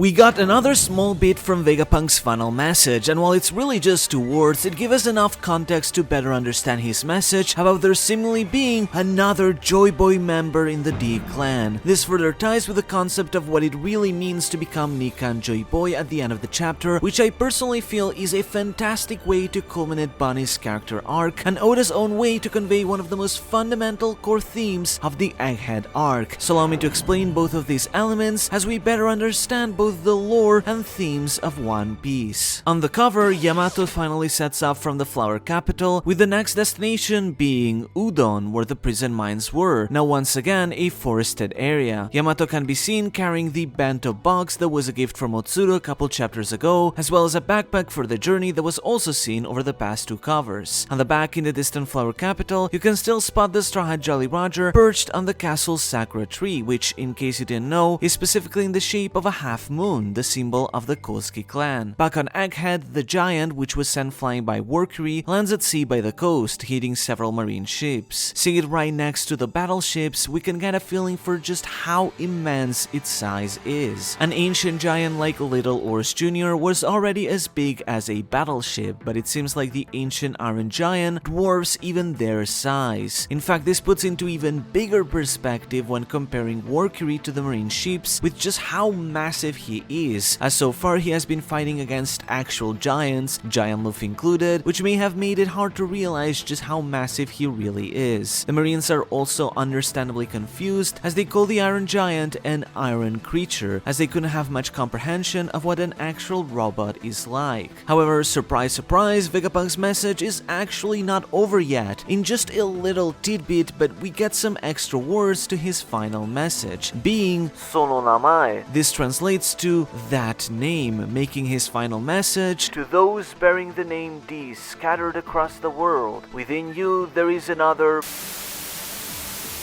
We got another small bit from Vegapunk's final message, and while it's really just 2 words, it gives us enough context to better understand his message about there seemingly being another Joy Boy member in the D clan. This further ties with the concept of what it really means to become Nika and Joy Boy at the end of the chapter, which I personally feel is a fantastic way to culminate Bonney's character arc, and Oda's own way to convey one of the most fundamental core themes of the Egghead arc. So allow me to explain both of these elements as we better understand both the lore and themes of One Piece. On the cover, Yamato finally sets off from the Flower Capital, with the next destination being Udon, where the prison mines were, now once again a forested area. Yamato can be seen carrying the bento box that was a gift from Otsuru a couple chapters ago, as well as a backpack for the journey that was also seen over the past 2 covers. On the back, in the distant Flower Capital, you can still spot the Straw Hat Jolly Roger perched on the castle's sakura tree, which, in case you didn't know, is specifically in the shape of a half moon, the symbol of the Kosuke clan. Back on Egghead, the giant, which was sent flying by Workery, lands at sea by the coast, hitting several marine ships. Seeing it right next to the battleships, we can get a feeling for just how immense its size is. An ancient giant like Little Ors Jr. was already as big as a battleship, but it seems like the ancient Iron Giant dwarfs even their size. In fact, this puts into even bigger perspective when comparing Workery to the marine ships with just how massive he is, as so far he has been fighting against actual giants, Giant Luffy included, which may have made it hard to realize just how massive he really is. The Marines are also understandably confused as they call the Iron Giant an iron creature, as they couldn't have much comprehension of what an actual robot is like. However, surprise surprise, Vegapunk's message is actually not over yet. In just a little tidbit, but we get some extra words to his final message, being Sono Namae. This translates to that name, making his final message, "To those bearing the name D scattered across the world, within you there is another,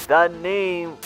that name."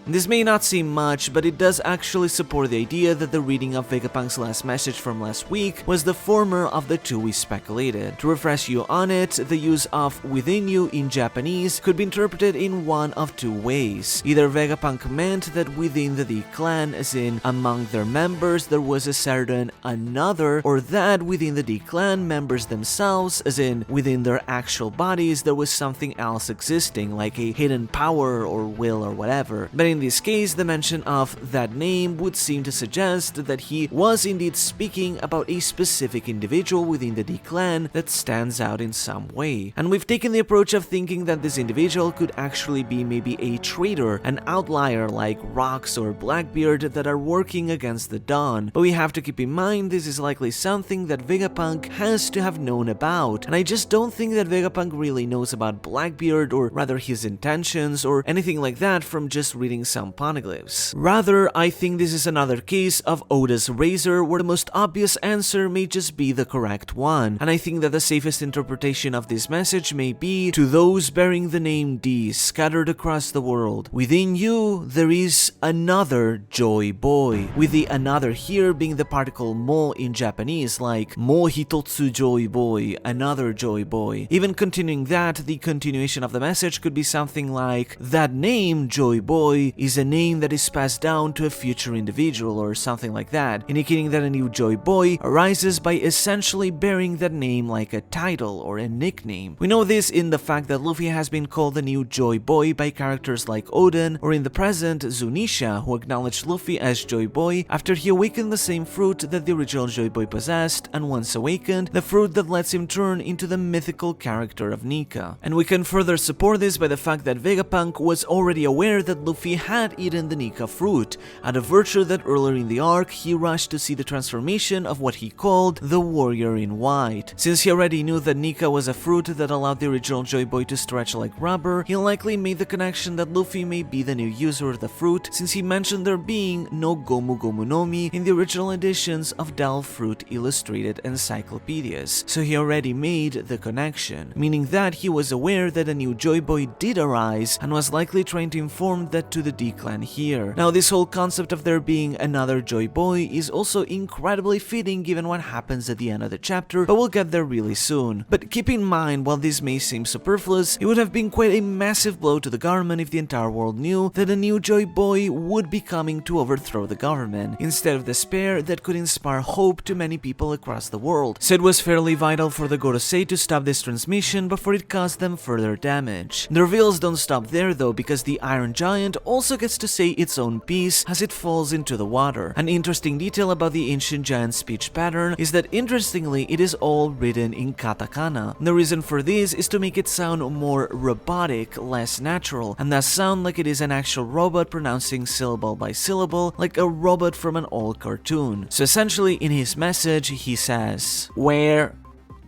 This may not seem much, but it does actually support the idea that the reading of Vegapunk's last message from last week was the former of the 2 we speculated. To refresh you on it, the use of within you in Japanese could be interpreted in one of 2 ways. Either Vegapunk meant that within the D clan, as in among their members, there was a certain another, or that within the D clan members themselves, as in within their actual bodies, there was something else existing, like a hidden power or will or whatever. But in this case, the mention of that name would seem to suggest that he was indeed speaking about a specific individual within the D clan that stands out in some way. And we've taken the approach of thinking that this individual could actually be maybe a traitor, an outlier like Rocks or Blackbeard that are working against the Dawn. But we have to keep in mind this is likely something that Vegapunk has to have known about, and I just don't think that Vegapunk really knows about Blackbeard, or rather his intentions or anything like that, from just reading some poneglyphs. Rather, I think this is another case of Oda's razor, where the most obvious answer may just be the correct one, and I think that the safest interpretation of this message may be, "To those bearing the name D scattered across the world, within you there is another Joy Boy," with the another here being the particle mo in Japanese, like mo hitotsu Joy Boy, another Joy Boy. Even continuing that, the continuation of the message could be something like, "That name, Joy Boy, is a name that is passed down to a future individual," or something like that, indicating that a new Joy Boy arises by essentially bearing that name like a title or a nickname. We know this in the fact that Luffy has been called the new Joy Boy by characters like Oden, or in the present, Zunisha, who acknowledged Luffy as Joy Boy after he awakened the same fruit that the original Joy Boy possessed, and once awakened, the fruit that lets him turn into the mythical character of Nika. And we can further support this by the fact that Vegapunk was already aware that Luffy had eaten the Nika fruit, out of virtue that earlier in the arc he rushed to see the transformation of what he called the Warrior in White. Since he already knew that Nika was a fruit that allowed the original Joy Boy to stretch like rubber, he likely made the connection that Luffy may be the new user of the fruit, since he mentioned there being no Gomu Gomu no Mi in the original editions of Del Fruit illustrated encyclopedias, so he already made the connection, meaning that he was aware that a new Joy Boy did arise and was likely trying to inform that to the the D-clan here. Now this whole concept of there being another Joy Boy is also incredibly fitting given what happens at the end of the chapter, but we'll get there really soon. But keep in mind, while this may seem superfluous, it would have been quite a massive blow to the government if the entire world knew that a new Joy Boy would be coming to overthrow the government, instead of despair that could inspire hope to many people across the world. So it was fairly vital for the Gorosei to stop this transmission before it caused them further damage. The reveals don't stop there though, because the Iron Giant also gets to say its own piece as it falls into the water. An interesting detail about the ancient giant's speech pattern is that interestingly it is all written in katakana. The reason for this is to make it sound more robotic, less natural, and thus sound like it is an actual robot pronouncing syllable by syllable, like a robot from an old cartoon. So essentially in his message he says, "Where,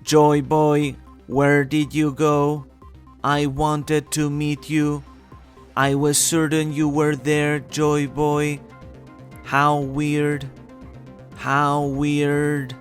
Joy Boy, where did you go? I wanted to meet you. I was certain you were there, Joy Boy. How weird. How weird."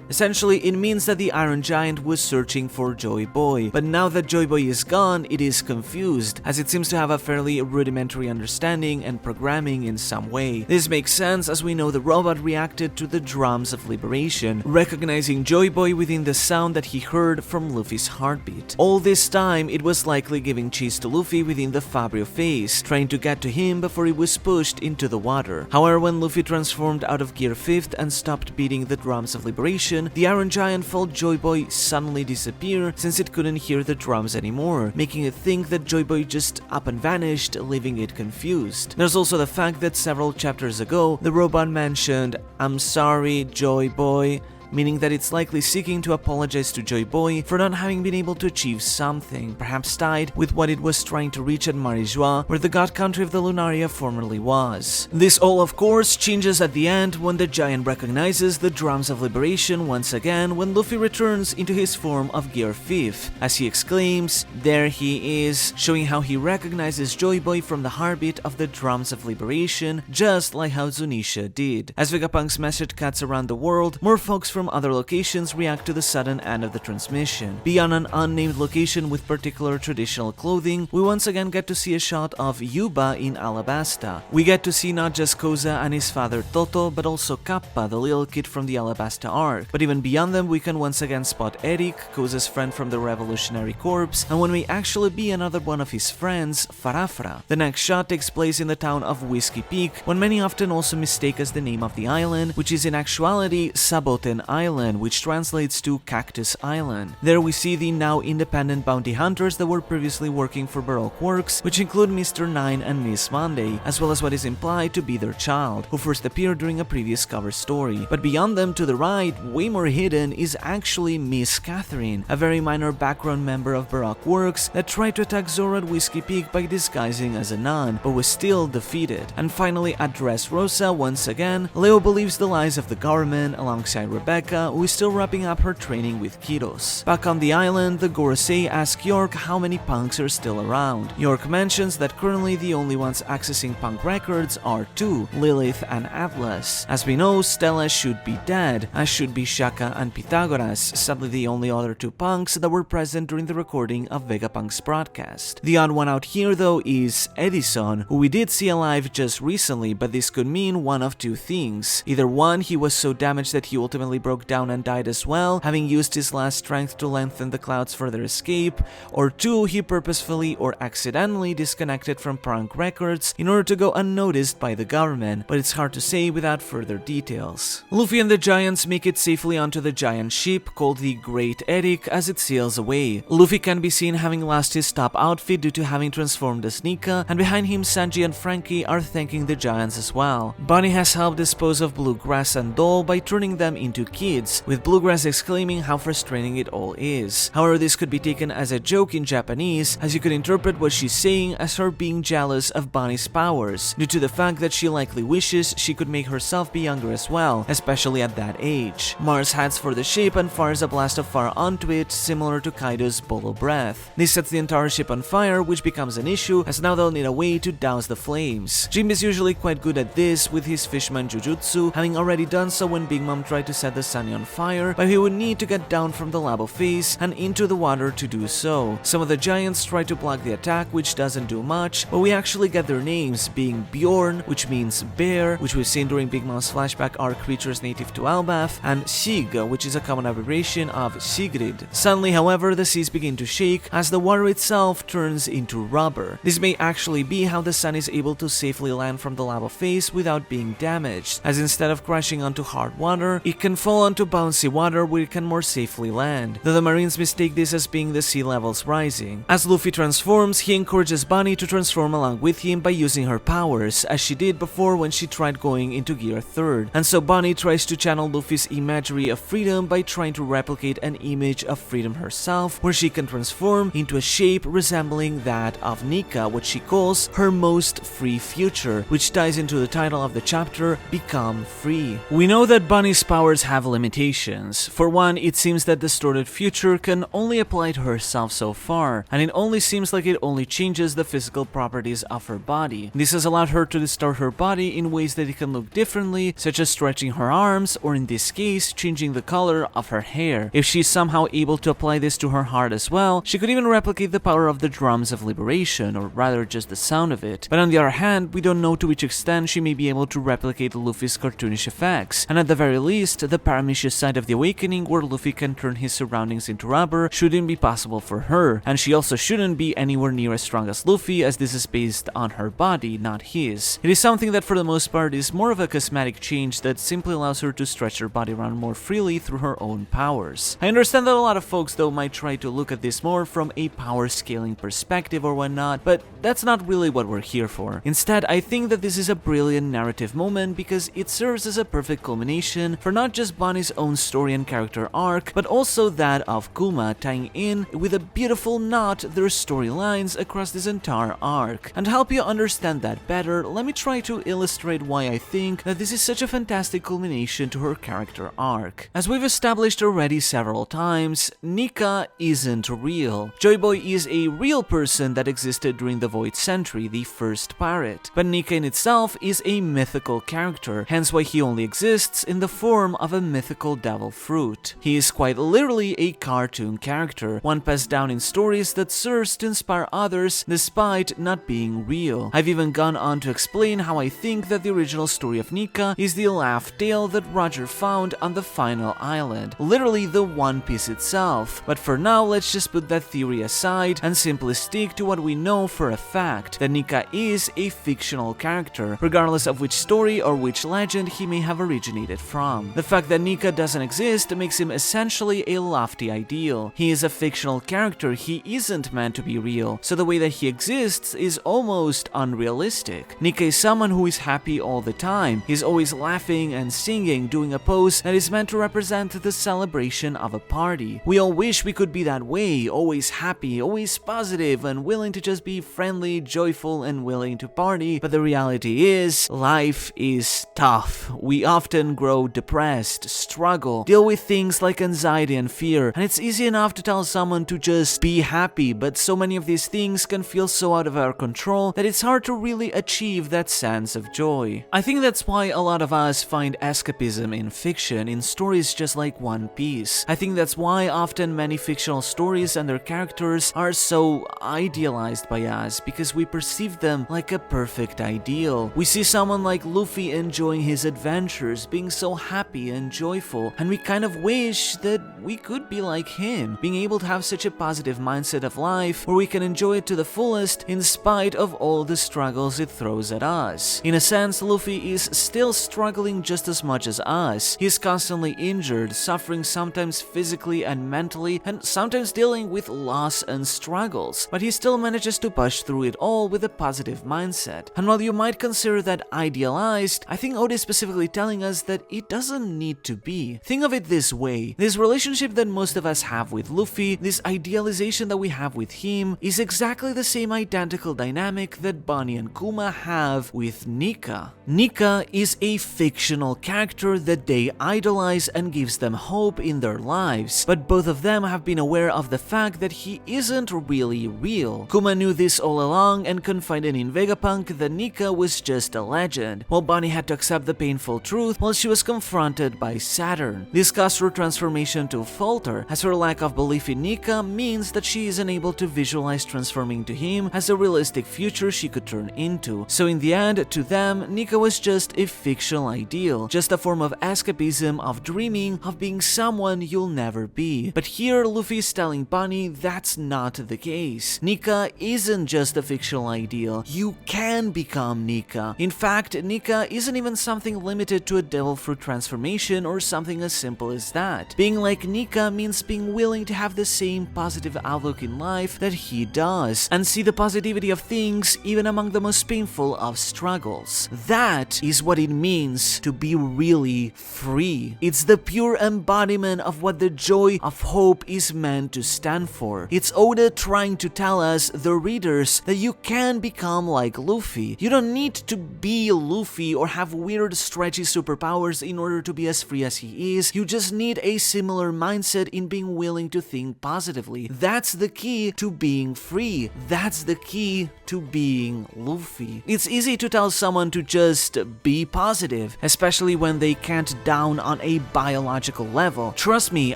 Essentially, it means that the Iron Giant was searching for Joy Boy, but now that Joy Boy is gone, it is confused, as it seems to have a fairly rudimentary understanding and programming in some way. This makes sense as we know the robot reacted to the drums of liberation, recognizing Joy Boy within the sound that he heard from Luffy's heartbeat. All this time, it was likely giving chase to Luffy within the Fabrio phase, trying to get to him before he was pushed into the water. However, when Luffy transformed out of Gear 5th and stopped beating the drums of liberation, the Iron Giant felt Joy Boy suddenly disappear since it couldn't hear the drums anymore, making it think that Joy Boy just up and vanished, leaving it confused. There's also the fact that several chapters ago, the robot mentioned, "I'm sorry, Joy Boy," meaning that it's likely seeking to apologize to Joy Boy for not having been able to achieve something, perhaps tied with what it was trying to reach at Marijois, where the god country of the Lunaria formerly was. This all of course changes at the end when the giant recognizes the drums of liberation once again when Luffy returns into his form of Gear 5th, as he exclaims, "There he is," showing how he recognizes Joy Boy from the heartbeat of the drums of liberation, just like how Zunisha did. As Vegapunk's message cuts around the world, more folks from other locations react to the sudden end of the transmission. Beyond an unnamed location with particular traditional clothing, we once again get to see a shot of Yuba in Alabasta. We get to see not just Koza and his father Toto, but also Kappa, the little kid from the Alabasta arc. But even beyond them, we can once again spot Eric, Koza's friend from the Revolutionary Corps, and what may actually be another one of his friends, Farafra. The next shot takes place in the town of Whiskey Peak, what many often also mistake as the name of the island, which is in actuality Saboten Island, which translates to Cactus Island. There we see the now independent bounty hunters that were previously working for Baroque Works, which include Mr. Nine and Miss Monday, as well as what is implied to be their child, who first appeared during a previous cover story. But beyond them to the right, way more hidden, is actually Miss Catherine, a very minor background member of Baroque Works that tried to attack Zoro at Whiskey Peak by disguising as a nun, but was still defeated. And finally at Dressrosa, once again, Leo believes the lies of the government alongside Rebecca, who is still wrapping up her training with Kiros. Back on the island, the Gorosei ask York how many punks are still around. York mentions that currently the only ones accessing punk records are two, Lilith and Atlas. As we know, Stella should be dead, as should be Shaka and Pythagoras, sadly the only other two punks that were present during the recording of Vegapunk's broadcast. The odd one out here though is Edison, who we did see alive just recently, but this could mean one of two things. Either one, he was so damaged that he ultimately broke down and died as well, having used his last strength to lengthen the clouds for their escape, or two, he purposefully or accidentally disconnected from punk records in order to go unnoticed by the government, but it's hard to say without further details. Luffy and the giants make it safely onto the giant ship called the Great Eric as it sails away. Luffy can be seen having lost his top outfit due to having transformed as Nika, and behind him Sanji and Frankie are thanking the giants as well. Bonney has helped dispose of Bluegrass and Doll by turning them into kids, with Bluegrass exclaiming how frustrating it all is. However, this could be taken as a joke in Japanese, as you could interpret what she's saying as her being jealous of Bonnie's powers, due to the fact that she likely wishes she could make herself be younger as well, especially at that age. Mars heads for the ship and fires a blast of fire onto it, similar to Kaido's Bolo Breath. This sets the entire ship on fire, which becomes an issue, as now they'll need a way to douse the flames. Jim is usually quite good at this, with his Fishman Jujutsu, having already done so when Big Mom tried to set the Sunny on fire, but he would need to get down from the lava face and into the water to do so. Some of the giants try to block the attack, which doesn't do much, but we actually get their names, being Bjorn, which means bear, which we've seen during Big Mom's flashback arc creatures native to Albath, and Sig, which is a common abbreviation of Sigrid. Suddenly, however, the seas begin to shake as the water itself turns into rubber. This may actually be how the sun is able to safely land from the lava face without being damaged, as instead of crashing onto hard water, it can fall onto bouncy water where it can more safely land, though the Marines mistake this as being the sea levels rising. As Luffy transforms, he encourages Bonney to transform along with him by using her powers, as she did before when she tried going into Gear 3rd, and so Bonney tries to channel Luffy's imagery of freedom by trying to replicate an image of freedom herself, where she can transform into a shape resembling that of Nika, what she calls her most free future, which ties into the title of the chapter, Become Free. We know that Bonney's powers have limitations. For one, it seems that distorted future can only apply to herself so far, and it only seems like it only changes the physical properties of her body. This has allowed her to distort her body in ways that it can look differently, such as stretching her arms, or in this case, changing the color of her hair. If she's somehow able to apply this to her heart as well, she could even replicate the power of the drums of liberation, or rather just the sound of it. But on the other hand, we don't know to which extent she may be able to replicate Luffy's cartoonish effects, and at the very least, the paramecia side of the awakening where Luffy can turn his surroundings into rubber shouldn't be possible for her, and she also shouldn't be anywhere near as strong as Luffy, as this is based on her body, not his. It is something that for the most part is more of a cosmetic change that simply allows her to stretch her body around more freely through her own powers. I understand that a lot of folks though might try to look at this more from a power scaling perspective or whatnot, but that's not really what we're here for. Instead, I think that this is a brilliant narrative moment because it serves as a perfect culmination for not just Bonney's own story and character arc, but also that of Kuma, tying in with a beautiful knot their storylines across this entire arc. And to help you understand that better, let me try to illustrate why I think that this is such a fantastic culmination to her character arc. As we've established already several times, Nika isn't real. Joy Boy is a real person that existed during the Void Century, the first pirate, but Nika in itself is a mythical character, hence why he only exists in the form of a mythical devil fruit. He is quite literally a cartoon character, one passed down in stories that serves to inspire others despite not being real. I've even gone on to explain how I think that the original story of Nika is the laugh tale that Roger found on the final island, literally the One Piece itself. But for now, let's just put that theory aside and simply stick to what we know for a fact, that Nika is a fictional character, regardless of which story or which legend he may have originated from. The fact that Nika doesn't exist makes him essentially a lofty ideal. He is a fictional character, he isn't meant to be real, so the way that he exists is almost unrealistic. Nika is someone who is happy all the time. He's always laughing and singing, doing a pose that is meant to represent the celebration of a party. We all wish we could be that way, always happy, always positive, and willing to just be friendly, joyful, and willing to party, but the reality is, life is tough. We often grow depressed, struggle, deal with things like anxiety and fear, and it's easy enough to tell someone to just be happy, but so many of these things can feel so out of our control that it's hard to really achieve that sense of joy. I think that's why a lot of us find escapism in fiction, in stories just like One Piece. I think that's why often many fictional stories and their characters are so idealized by us, because we perceive them like a perfect ideal. We see someone like Luffy enjoying his adventures, being so happy and joyful, and we kind of wish that we could be like him, being able to have such a positive mindset of life where we can enjoy it to the fullest in spite of all the struggles it throws at us. In a sense, Luffy is still struggling just as much as us. He's constantly injured, suffering sometimes physically and mentally, and sometimes dealing with loss and struggles, but he still manages to push through it all with a positive mindset. And while you might consider that idealized, I think Oda is specifically telling us that it doesn't need to be. Think of it this way: this relationship that most of us have with Luffy, this idealization that we have with him, is exactly the same identical dynamic that Bonney and Kuma have with Nika. Nika is a fictional character that they idolize and gives them hope in their lives, but both of them have been aware of the fact that he isn't really real. Kuma knew this all along and confided in Vegapunk that Nika was just a legend, while Bonney had to accept the painful truth while she was confronted by by Saturn. This caused her transformation to falter, as her lack of belief in Nika means that she isn't able to visualize transforming to him as a realistic future she could turn into. So in the end, to them, Nika was just a fictional ideal, just a form of escapism, of dreaming, of being someone you'll never be. But here, Luffy is telling Bonney that's not the case. Nika isn't just a fictional ideal, you can become Nika. In fact, Nika isn't even something limited to a devil fruit transformation or something as simple as that. Being like Nika means being willing to have the same positive outlook in life that he does, and see the positivity of things even among the most painful of struggles. That is what it means to be really free. It's the pure embodiment of what the joy of hope is meant to stand for. It's Oda trying to tell us, the readers, that you can become like Luffy. You don't need to be Luffy or have weird stretchy superpowers in order to be as free as he is. You just need a similar mindset in being willing to think positively. That's the key to being free. That's the key to being Luffy. It's easy to tell someone to just be positive, especially when they can't down on a biological level. Trust me,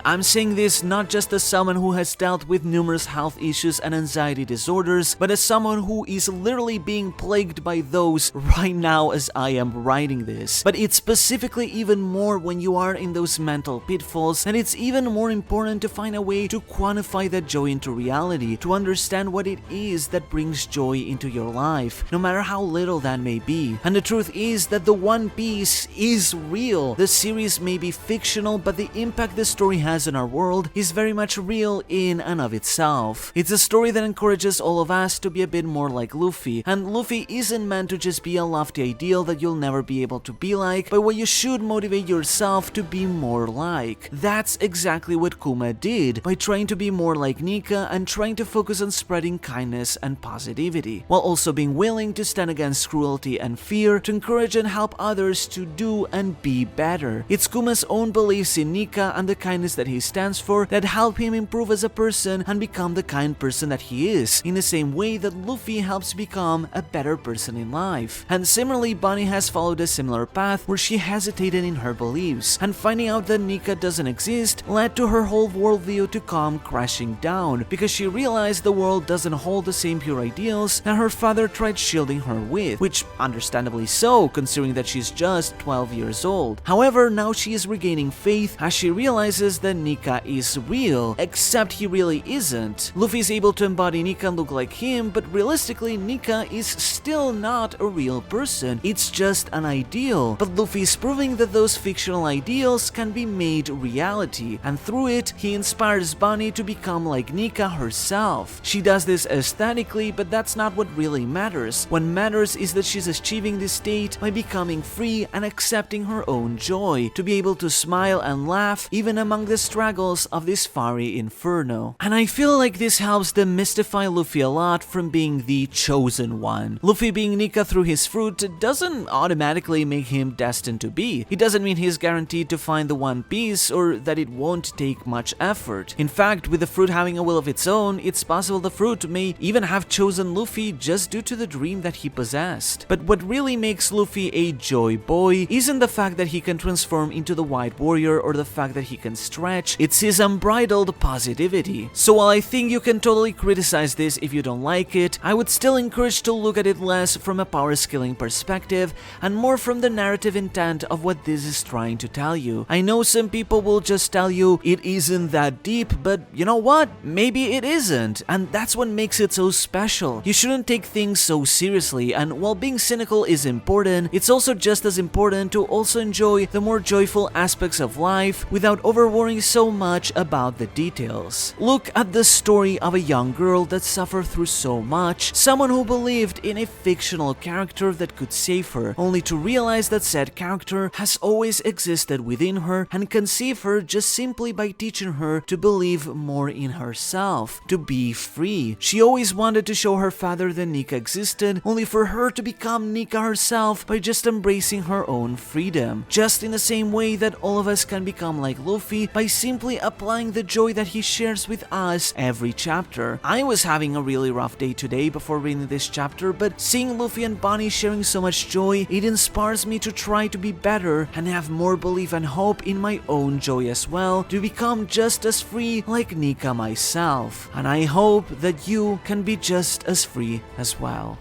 I'm saying this not just as someone who has dealt with numerous health issues and anxiety disorders, but as someone who is literally being plagued by those right now as I am writing this. But it's specifically even more when you are in those mental pitfalls, and it's even more important to find a way to quantify that joy into reality, to understand what it is that brings joy into your life, no matter how little that may be. And the truth is that the One Piece is real. The series may be fictional, but the impact the story has on our world is very much real in and of itself. It's a story that encourages all of us to be a bit more like Luffy, and Luffy isn't meant to just be a lofty ideal that you'll never be able to be like, but what you should motivate yourself to be more like. That's exactly what Kuma did, by trying to be more like Nika and trying to focus on spreading kindness and positivity, while also being willing to stand against cruelty and fear to encourage and help others to do and be better. It's Kuma's own beliefs in Nika and the kindness that he stands for that help him improve as a person and become the kind person that he is, in the same way that Luffy helps become a better person in life. And similarly, Bonney has followed a similar path where she hesitated in her beliefs, and finding out that Nika doesn't exist led to her whole worldview to come crashing down, because she realized the world doesn't hold the same pure ideals that her father tried shielding her with, which understandably so, considering that she's just 12 years old. However, now she is regaining faith as she realizes that Nika is real, except he really isn't. Luffy is able to embody Nika and look like him, but realistically Nika is still not a real person, it's just an ideal. But Luffy is proving that those fictional ideals can be made reality, and through it, he inspires Bonney to become like Nika herself. She does this aesthetically, but that's not what really matters. What matters is that she's achieving this state by becoming free and accepting her own joy, to be able to smile and laugh even among the struggles of this fiery inferno. And I feel like this helps demystify Luffy a lot from being the chosen one. Luffy being Nika through his fruit doesn't automatically make him destined to be. It doesn't mean he's guaranteed to find the One Piece or that it won't take much effort. In fact, with the fruit having a will of its own, it's possible the fruit may even have chosen Luffy just due to the dream that he possessed. But what really makes Luffy a joy boy isn't the fact that he can transform into the White Warrior or the fact that he can stretch, it's his unbridled positivity. So while I think you can totally criticize this if you don't like it, I would still encourage to look at it less from a power scaling perspective and more from the narrative intent of what this is trying to tell you. I know some people will just tell you it isn't that deep, but you know what? Maybe it isn't, and that's what makes it so special. You shouldn't take things so seriously, and while being cynical is important, it's also just as important to also enjoy the more joyful aspects of life without over-worrying so much about the details. Look at the story of a young girl that suffered through so much, someone who believed in a fictional character that could save her, only to realize that said character has always existed within her and conceive her just simply by teaching her to believe more in herself, to be free. She always wanted to show her father that Nika existed, only for her to become Nika herself by just embracing her own freedom. Just in the same way that all of us can become like Luffy by simply applying the joy that he shares with us every chapter. I was having a really rough day today before reading this chapter, but seeing Luffy and Bonney sharing so much joy, it inspires me to try to be better and have more believe and hope in my own joy as well, to become just as free like Nika myself. And I hope that you can be just as free as well.